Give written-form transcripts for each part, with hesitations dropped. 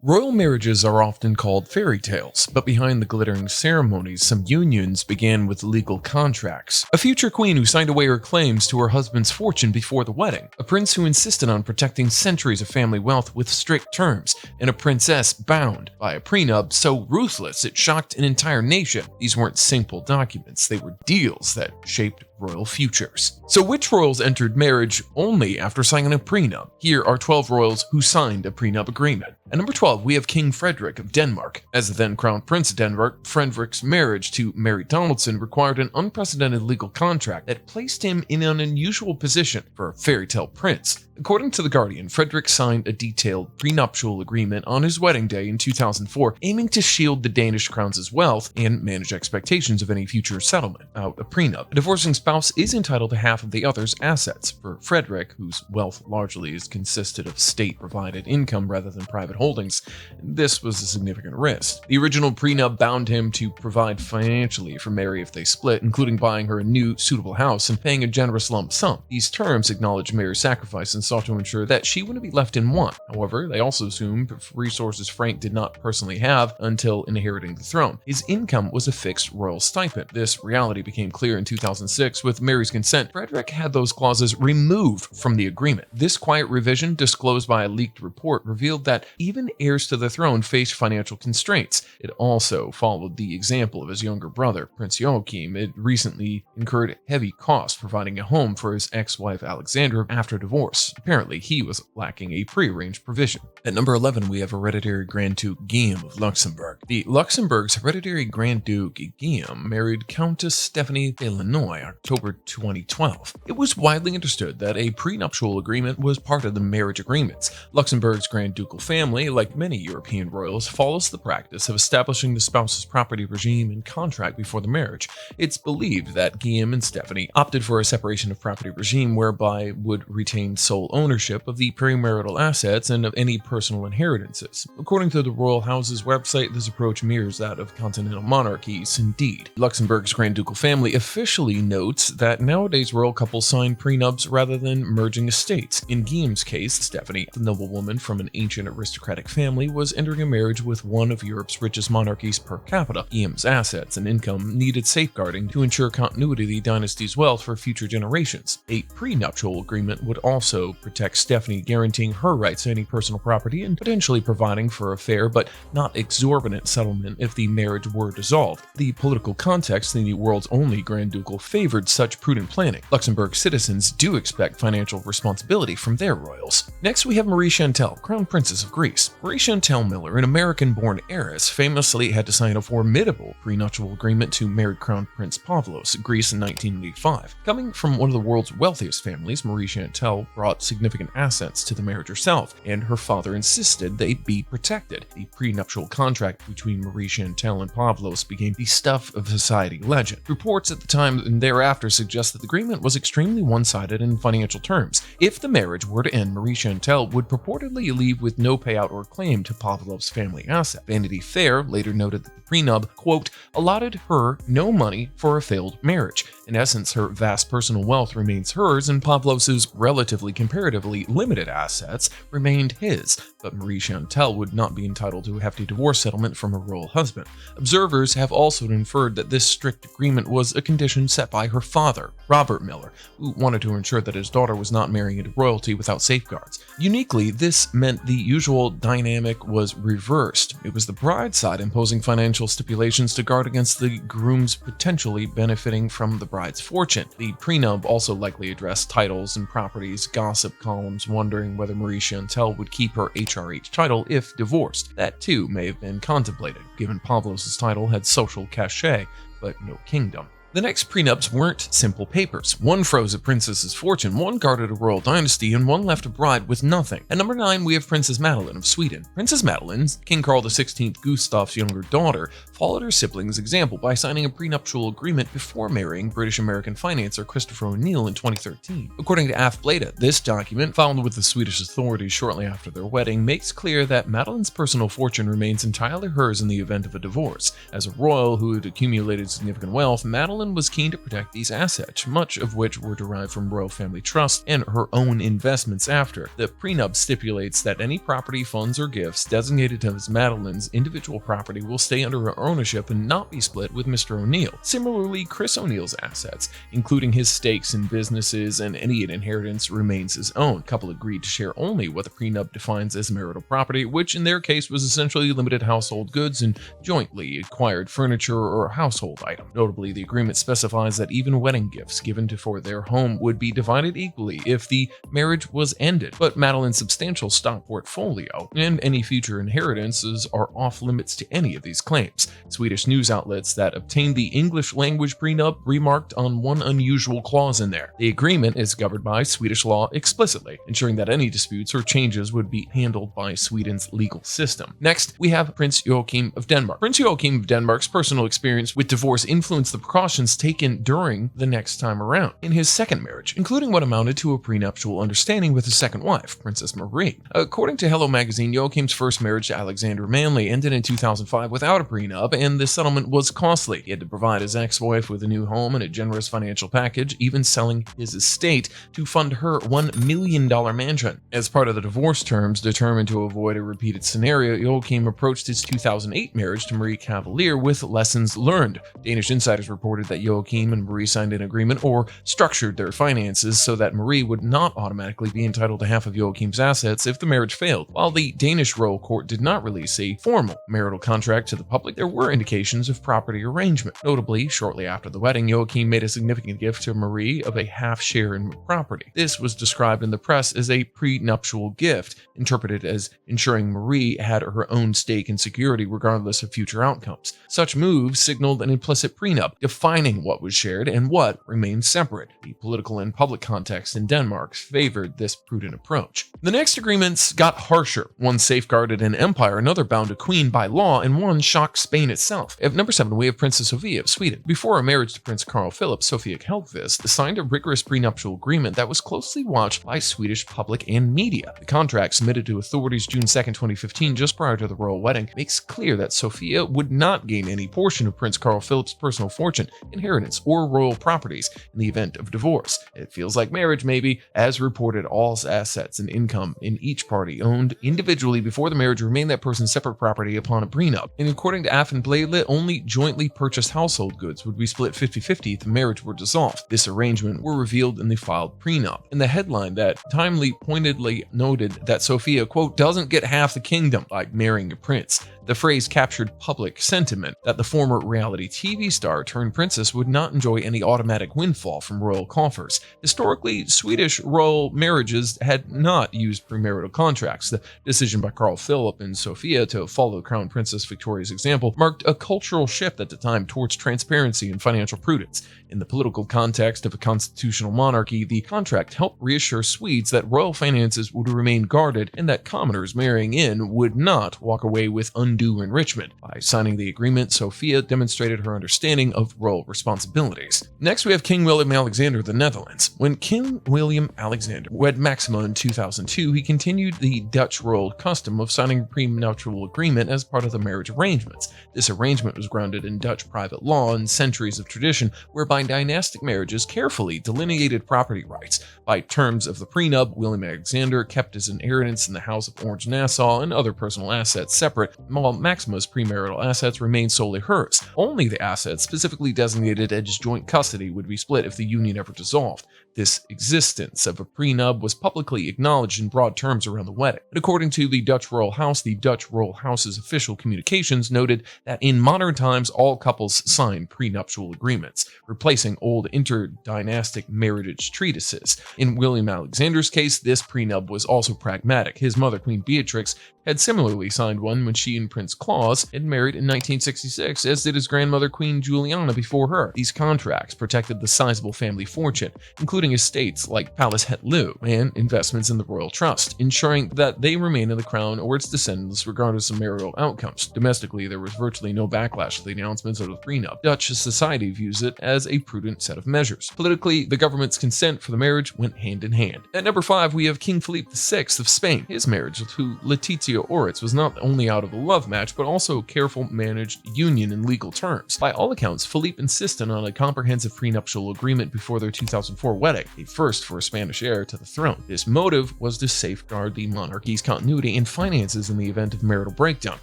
Royal marriages are often called fairy tales, but behind the glittering ceremonies, some unions began with legal contracts. A future queen who signed away her claims to her husband's fortune before the wedding, a prince who insisted on protecting centuries of family wealth with strict terms, and a princess bound by a prenup so ruthless it shocked an entire nation. These weren't simple documents, they were deals that shaped royal futures. So which royals entered marriage only after signing a prenup? Here are 12 royals who signed a prenup agreement. At number 12, we have King Frederik of Denmark. As the then crown prince of Denmark, Frederik's marriage to Mary Donaldson required an unprecedented legal contract that placed him in an unusual position for a fairy tale prince. According to The Guardian, Frederik signed a detailed prenuptial agreement on his wedding day in 2004, aiming to shield the Danish crown's wealth and manage expectations of any future settlement out a prenup. A divorcing spouse is entitled to half of the other's assets. For Frederik, whose wealth largely is consisted of state-provided income rather than private holdings, this was a significant risk. The original prenup bound him to provide financially for Mary if they split, including buying her a new, suitable house and paying a generous lump sum. These terms acknowledged Mary's sacrifice and sought to ensure that she wouldn't be left in want. However, they also assumed resources Frank did not personally have until inheriting the throne. His income was a fixed royal stipend. This reality became clear in 2006. With Mary's consent, Frederik had those clauses removed from the agreement. This quiet revision, disclosed by a leaked report, revealed that even heirs to the throne faced financial constraints. It also followed the example of his younger brother, Prince Joachim. It recently incurred heavy costs providing a home for his ex-wife Alexandra after divorce. Apparently, he was lacking a prearranged provision. At number 11, we have hereditary Grand Duke Guillaume of Luxembourg. The Luxembourg's hereditary Grand Duke Guillaume married Countess Stephanie Villenoy in October 2012. It was widely understood that a prenuptial agreement was part of the marriage agreements. Luxembourg's Grand Ducal family, like many European royals, follows the practice of establishing the spouse's property regime and contract before the marriage. It's believed that Guillaume and Stephanie opted for a separation of property regime whereby would retain sole ownership of the premarital assets and of any personal inheritances. According to the royal house's website, this approach mirrors that of continental monarchies. Indeed, Luxembourg's Grand Ducal family officially notes that nowadays royal couples sign prenups rather than merging estates. In Guillaume's case, Stephanie, the noblewoman from an ancient aristocratic family, was entering a marriage with one of Europe's richest monarchies per capita. Guillaume's assets and income needed safeguarding to ensure continuity of the dynasty's wealth for future generations. A prenuptial agreement would also protect Stephanie, guaranteeing her rights to any personal property and potentially providing for a fair but not exorbitant settlement if the marriage were dissolved. The political context in the world's only Grand Ducal favored such prudent planning. Luxembourg citizens do expect financial responsibility from their royals. Next, we have Marie Chantal, Crown Princess of Greece. Marie Chantal Miller, an American-born heiress, famously had to sign a formidable prenuptial agreement to marry Crown Prince Pavlos of Greece in 1985. Coming from one of the world's wealthiest families, Marie Chantal brought significant assets to the marriage herself, and her father insisted they be protected. The prenuptial contract between Marie Chantal and Pavlos became the stuff of society legend. Reports at the time and thereafter suggest that the agreement was extremely one-sided in financial terms. If the marriage were to end, Marie Chantal would purportedly leave with no payout or claim to Pavlov's family asset. Vanity Fair later noted that the prenup, quote, allotted her no money for a failed marriage. In essence, her vast personal wealth remains hers, and Pavlos's relatively comparatively limited assets remained his, but Marie Chantal would not be entitled to a hefty divorce settlement from her royal husband. Observers have also inferred that this strict agreement was a condition set by her father, Robert Miller, who wanted to ensure that his daughter was not marrying into royalty without safeguards. Uniquely, this meant the usual dynamic was reversed. It was the bride's side imposing financial stipulations to guard against the groom's potentially benefiting from the bride's fortune. The prenup also likely addressed titles and properties, gossip columns wondering whether Marie Chantal would keep her HRH title if divorced. That too may have been contemplated, given Pavlos' title had social cachet, but no kingdom. The next prenups weren't simple papers. One froze a princess's fortune, one guarded a royal dynasty, and one left a bride with nothing. At number 9, we have Princess Madeleine of Sweden. Princess Madeleine, King Carl XVI Gustaf's younger daughter, followed her siblings' example by signing a prenuptial agreement before marrying British-American financier Christopher O'Neill in 2013. According to Aftonbladet, this document, filed with the Swedish authorities shortly after their wedding, makes clear that Madeleine's personal fortune remains entirely hers in the event of a divorce. As a royal who had accumulated significant wealth, Madeleine Madeline was keen to protect these assets, much of which were derived from royal family trusts and her own investments after. The prenup stipulates that any property, funds, or gifts designated as Madeline's individual property will stay under her ownership and not be split with Mr. O'Neill. Similarly, Chris O'Neill's assets, including his stakes in businesses and any inheritance, remains his own. The couple agreed to share only what the prenup defines as marital property, which in their case was essentially limited household goods and jointly acquired furniture or household item. Notably, the agreement specifies that even wedding gifts given for their home would be divided equally if the marriage was ended, but Madeline's substantial stock portfolio and any future inheritances are off limits to any of these claims. Swedish news outlets that obtained the English language prenup remarked on one unusual clause in there. The agreement is governed by Swedish law explicitly, ensuring that any disputes or changes would be handled by Sweden's legal system. Next, we have Prince Joachim of Denmark. Prince Joachim of Denmark's personal experience with divorce influenced the precautions taken during the next time around in his second marriage, including what amounted to a prenuptial understanding with his second wife, Princess Marie. According to Hello magazine, Joachim's first marriage to Alexandra Manley ended in 2005 without a prenup, and the settlement was costly. He had to provide his ex-wife with a new home and a generous financial package, even selling his estate to fund her $1 million mansion. As part of the divorce terms, determined to avoid a repeated scenario, Joachim approached his 2008 marriage to Marie Cavalier with lessons learned. Danish insiders reported that Joachim and Marie signed an agreement or structured their finances so that Marie would not automatically be entitled to half of Joachim's assets if the marriage failed. While the Danish royal court did not release a formal marital contract to the public, there were indications of property arrangement. Notably, shortly after the wedding, Joachim made a significant gift to Marie of a half share in property. This was described in the press as a prenuptial gift, interpreted as ensuring Marie had her own stake in security regardless of future outcomes. Such moves signaled an implicit prenup, defining what was shared and what remained separate. The political and public context in Denmark favored this prudent approach. The next agreements got harsher. One safeguarded an empire, another bound a queen by law, and one shocked Spain itself. At number 7, we have Princess Sofia of Sweden. Before her marriage to Prince Carl Philip, Sofia Hellqvist signed a rigorous prenuptial agreement that was closely watched by Swedish public and media. The contract, submitted to authorities June 2, 2015, just prior to the royal wedding, makes clear that Sofia would not gain any portion of Prince Carl Philip's personal fortune, inheritance, or royal properties in the event of divorce. It feels like marriage, maybe. As reported, all assets and income in each party owned individually before the marriage remain that person's separate property upon a prenup. And according to Aftenbladet, only jointly purchased household goods would be split 50-50 if the marriage were dissolved. This arrangement were revealed in the filed prenup. In the headline, that timely pointedly noted that Sofia, quote, doesn't get half the kingdom like marrying a prince. The phrase captured public sentiment that the former reality TV star turned princess would not enjoy any automatic windfall from royal coffers. Historically, Swedish royal marriages had not used premarital contracts. The decision by Carl Philip and Sofia to follow Crown Princess Victoria's example marked a cultural shift at the time towards transparency and financial prudence. In the political context of a constitutional monarchy, the contract helped reassure Swedes that royal finances would remain guarded and that commoners marrying in would not walk away with undue enrichment. By signing the agreement, Sofia demonstrated her understanding of royal responsibilities. Next, we have King William Alexander of the Netherlands. When King William Alexander wed Maxima in 2002, he continued the Dutch royal custom of signing a prenuptial agreement as part of the marriage arrangements. This arrangement was grounded in Dutch private law and centuries of tradition, whereby dynastic marriages carefully delineated property rights. By terms of the prenup, William Alexander kept his inheritance in the House of Orange-Nassau and other personal assets separate, while Maxima's premarital assets remained solely hers. Only the assets specifically designated as joint custody would be split if the union ever dissolved. This existence of a prenup was publicly acknowledged in broad terms around the wedding. But according to the Dutch Royal House, the Dutch Royal House's official communications noted that in modern times all couples sign prenuptial agreements, replacing old interdynastic marriage treatises. In William Alexander's case, this prenup was also pragmatic. His mother, Queen Beatrix, had similarly signed one when she and Prince Claus had married in 1966, as did his grandmother, Queen Juliana, before her. These contracts protected the sizable family fortune, including including estates like Palace Het Loo and investments in the royal trust, ensuring that they remain in the crown or its descendants regardless of marital outcomes. Domestically, there was virtually no backlash to the announcements of the prenup. Dutch society views it as a prudent set of measures. Politically, the government's consent for the marriage went hand in hand. At number 5, we have King Felipe VI of Spain. His marriage to Letizia Ortiz was not only out of a love match, but also a careful managed union in legal terms. By all accounts, Felipe insisted on a comprehensive prenuptial agreement before their 2004 wedding, a first for a Spanish heir to the throne. This motive was to safeguard the monarchy's continuity and finances in the event of marital breakdown.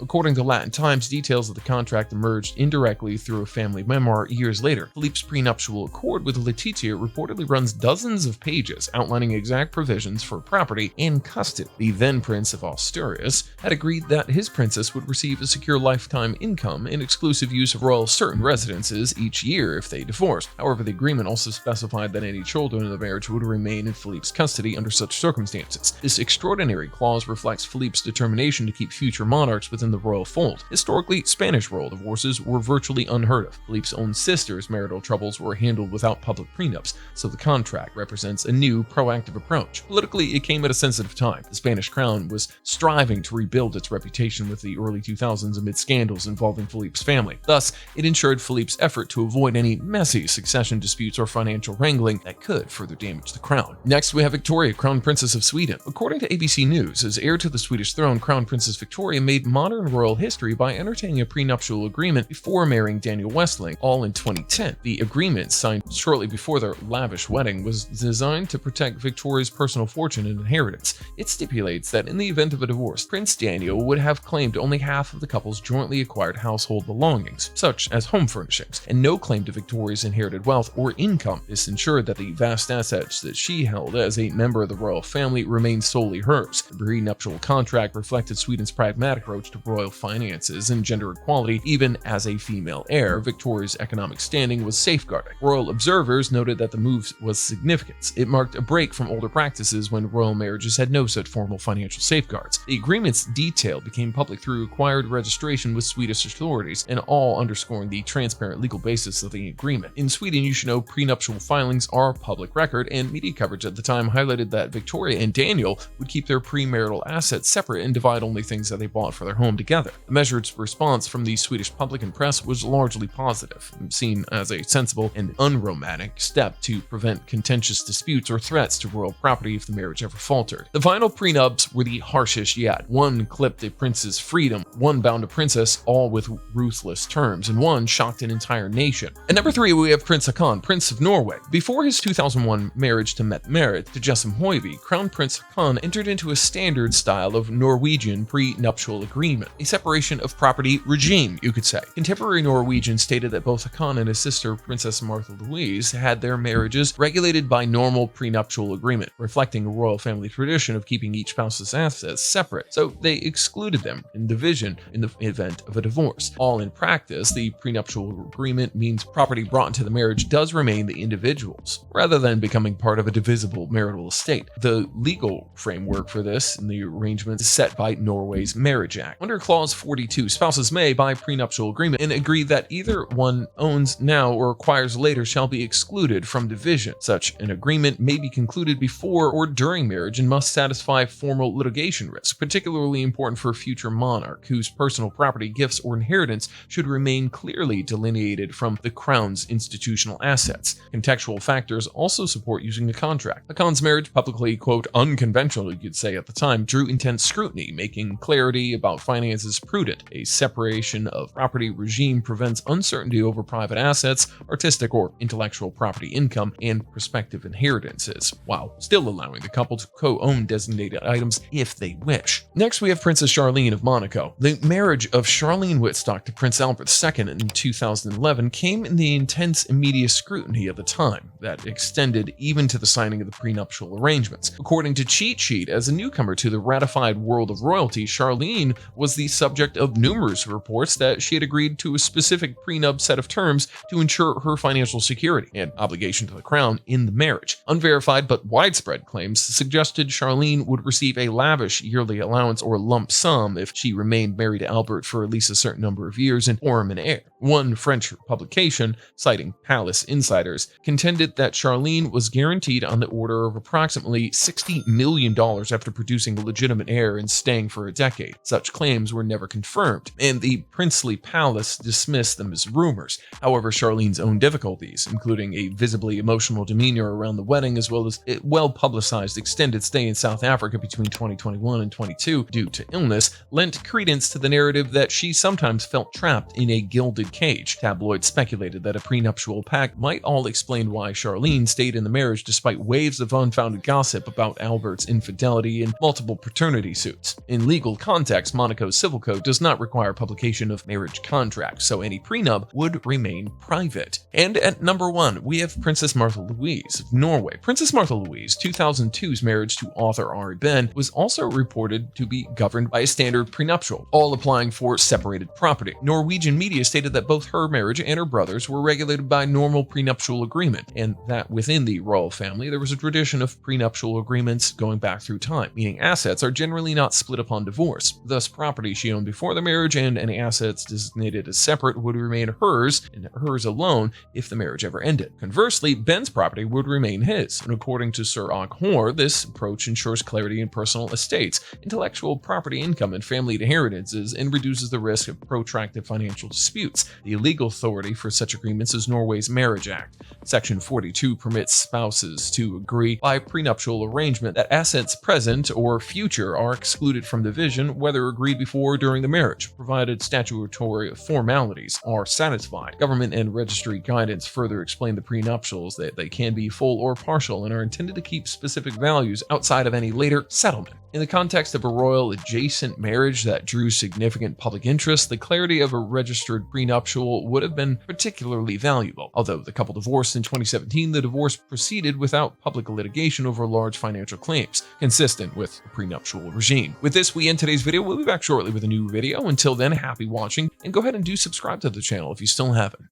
According to Latin Times, details of the contract emerged indirectly through a family memoir years later. Felipe's prenuptial accord with Letizia reportedly runs dozens of pages outlining exact provisions for property and custody. The then Prince of Asturias had agreed that his princess would receive a secure lifetime income and exclusive use of royal certain residences each year if they divorced. However, the agreement also specified that any children in the marriage would remain in Felipe's custody under such circumstances. This extraordinary clause reflects Felipe's determination to keep future monarchs within the royal fold. Historically, Spanish royal divorces were virtually unheard of. Felipe's own sister's marital troubles were handled without public prenups, so the contract represents a new, proactive approach. Politically, it came at a sensitive time. The Spanish crown was striving to rebuild its reputation with the early 2000s amid scandals involving Felipe's family. Thus, it ensured Felipe's effort to avoid any messy succession disputes or financial wrangling that could further damage the crown. Next, we have Victoria, Crown Princess of Sweden. According to ABC News, as heir to the Swedish throne, Crown Princess Victoria made modern royal history by entertaining a prenuptial agreement before marrying Daniel Westling, all in 2010. The agreement, signed shortly before their lavish wedding, was designed to protect Victoria's personal fortune and inheritance. It stipulates that in the event of a divorce, Prince Daniel would have claimed only half of the couple's jointly acquired household belongings, such as home furnishings, and no claim to Victoria's inherited wealth or income. This ensured that the vast assets that she held as a member of the royal family remained solely hers. The prenuptial contract reflected Sweden's pragmatic approach to royal finances and gender equality. Even as a female heir, Victoria's economic standing was safeguarded. Royal observers noted that the move was significant. It marked a break from older practices when royal marriages had no such formal financial safeguards. The agreement's detail became public through required registration with Swedish authorities, and all underscoring the transparent legal basis of the agreement. In Sweden, you should know prenuptial filings are public record, and media coverage at the time highlighted that Victoria and Daniel would keep their premarital assets separate and divide only things that they bought for their home together. The measure's response from the Swedish public and press was largely positive, seen as a sensible and unromantic step to prevent contentious disputes or threats to royal property if the marriage ever faltered. The final prenups were the harshest yet. One clipped a prince's freedom, one bound a princess, all with ruthless terms, and one shocked an entire nation. At number 3, we have Prince Haakon, Prince of Norway. Before his 2001 marriage to Mette Marit to Jessim Højby, Crown Prince Haakon entered into a standard style of Norwegian prenuptial agreement, a separation of property regime, you could say. Contemporary Norwegian stated that both Haakon and his sister, Princess Martha Louise, had their marriages regulated by normal prenuptial agreement, reflecting a royal family tradition of keeping each spouse's assets separate, so they excluded them in division in the event of a divorce. All in practice, the prenuptial agreement means property brought into the marriage does remain the individual's, rather than becoming part of a divisible marital estate. The legal framework for this and the arrangement is set by Norway's Marriage Act. Under Clause 42, spouses may, by prenuptial agreement, and agree that either one owns now or acquires later shall be excluded from division. Such an agreement may be concluded before or during marriage and must satisfy formal litigation risk, particularly important for a future monarch whose personal property, gifts, or inheritance should remain clearly delineated from the crown's institutional assets. Contextual factors also support using the contract. Haakon's marriage, publicly, quote, unconventional, you could say at the time, drew intense scrutiny, making clarity about finances prudent. A separation of property regime prevents uncertainty over private assets, artistic or intellectual property income, and prospective inheritances, while still allowing the couple to co-own designated items if they wish. Next, we have Princess Charlene of Monaco. The marriage of Charlene Wittstock to Prince Albert II in 2011 came in the intense media scrutiny of the time that extended even to the signing of the prenuptial arrangements. According to Cheat Sheet, as a newcomer to the ratified world of royalty, Charlene was the subject of numerous reports that she had agreed to a specific prenup set of terms to ensure her financial security and obligation to the crown in the marriage. Unverified but widespread claims suggested Charlene would receive a lavish yearly allowance or lump sum if she remained married to Albert for at least a certain number of years and bore him an heir. One French publication, citing palace insiders, contended that Charlene was guaranteed on the order of approximately $60 million after producing a legitimate heir and staying for a decade. Such claims were never confirmed, and the princely palace dismissed them as rumors. However, Charlene's own difficulties, including a visibly emotional demeanor around the wedding as well as a well-publicized extended stay in South Africa between 2021 and 22 due to illness, lent credence to the narrative that she sometimes felt trapped in a gilded cage. Tabloids speculated that a prenuptial pact might all explain why Charlene stayed in the marriage despite waves of unfounded gossip about Albert's infidelity and multiple paternity suits. In legal context, Monaco's civil code does not require publication of marriage contracts, so any prenup would remain private. And at number 1, we have Princess Martha Louise of Norway. Princess Martha Louise, 2002's marriage to author Ari Behn, was also reported to be governed by a standard prenuptial, all applying for separated property. Norwegian media stated that both her marriage and her brother's were regulated by normal prenuptial agreement, and that within the royal family there was a tradition of prenuptial agreements going back through time, meaning assets are generally not split upon divorce. Thus, property she owned before the marriage and any assets designated as separate would remain hers and hers alone if the marriage ever ended. Conversely, Ben's property would remain his, and according to Sir Og Hoare, this approach ensures clarity in personal estates, intellectual property income, and family inheritances, and reduces the risk of protracted financial disputes. The legal authority for such agreements is Norway's Marriage Act. Section 42 permits spouses to agree by prenuptial arrangement that assets present or future are excluded from division, whether agreed before or during the marriage, provided statutory formalities are satisfied. Government and registry guidance further explain the prenuptials that they can be full or partial and are intended to keep specific values outside of any later settlement. In the context of a royal adjacent marriage that drew significant public interest, the clarity of a registered prenuptial would have been particularly valuable. Although the couple divorced in 2017, the divorce proceeded without public litigation over large financial claims, consistent with the prenuptial regime. With this, we end today's video. We'll be back shortly with a new video. Until then, happy watching, and go ahead and do subscribe to the channel if you still haven't.